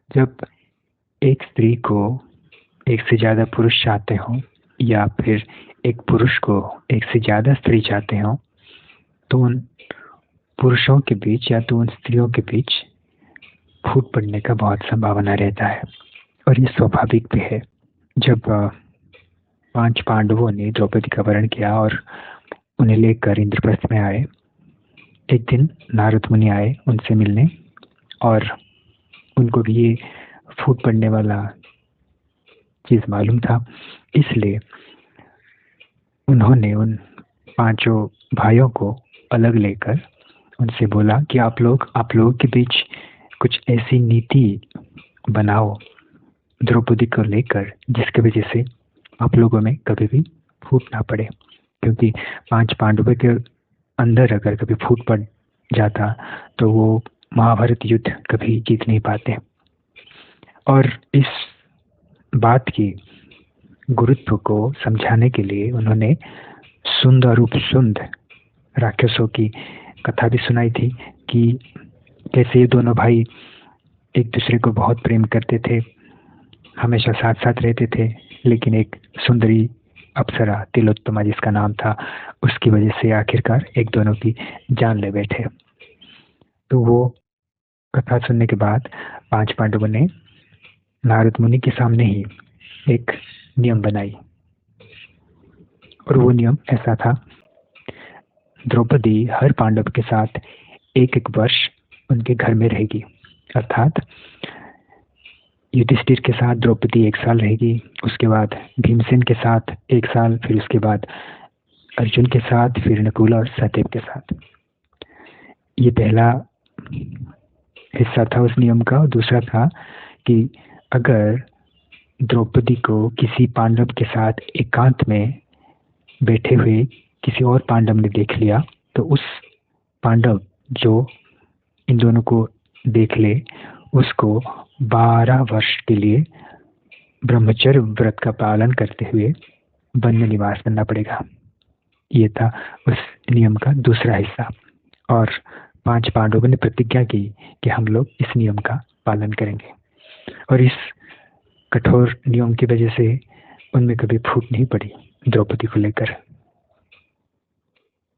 जब एक स्त्री को एक से ज़्यादा पुरुष चाहते हों या फिर एक पुरुष को एक से ज़्यादा स्त्री चाहते हों, तो उन पुरुषों के बीच या तो उन स्त्रियों के बीच फूट पड़ने का बहुत संभावना रहता है। और ये स्वाभाविक भी है। जब 5 पांडवों ने द्रौपदी का वरण किया और उन्हें लेकर इंद्रप्रस्थ में आए, एक दिन नारद मुनि आए उनसे मिलने और उनको भी ये फूट पड़ने वाला चीज मालूम था। इसलिए उन्होंने उन 5 भाइयों को अलग लेकर उनसे बोला कि आप लोगों के बीच कुछ ऐसी नीति बनाओ द्रौपदी को लेकर जिसकी वजह से आप लोगों में कभी भी फूट ना पड़े, क्योंकि 5 पांडवों के अंदर अगर कभी फूट पड़ जाता तो वो महाभारत युद्ध कभी जीत नहीं पाते। और इस बात की गुरुत्व को समझाने के लिए उन्होंने सुंद और उपसुंद राक्षसों की कथा भी सुनाई थी कि कैसे ये दोनों भाई एक दूसरे को बहुत प्रेम करते थे, हमेशा साथ साथ रहते थे, लेकिन एक सुंदरी अप्सरा तिलोत्तमा जिसका नाम था, उसकी वजह से आखिरकार एक दोनों की जान ले बैठे। तो वो कथा सुनने के बाद 5 पांडवों ने नारद मुनि के सामने ही एक नियम बनाई और वो नियम ऐसा था, द्रौपदी हर पांडव के साथ 1-1 वर्ष उनके घर में रहेगी। अर्थात युधिष्ठिर के साथ द्रौपदी 1 साल रहेगी, उसके बाद भीमसेन के साथ 1 साल, फिर उसके बाद अर्जुन के साथ, फिर नकुल और सहदेव के साथ। ये पहला हिस्सा था उस नियम का। दूसरा था कि अगर द्रौपदी को किसी पांडव के साथ एकांत में बैठे हुए किसी और पांडव ने देख लिया तो उस पांडव जो इन दोनों को देख ले उसको 12 वर्ष के लिए ब्रह्मचर्य व्रत का पालन करते हुए वन में निवास करना पड़ेगा। ये था उस नियम का दूसरा हिस्सा। और 5 पांडवों ने प्रतिज्ञा की कि हम लोग इस नियम का पालन करेंगे। और इस कठोर नियम की वजह से उनमें कभी फूट नहीं पड़ी द्रौपदी को लेकर।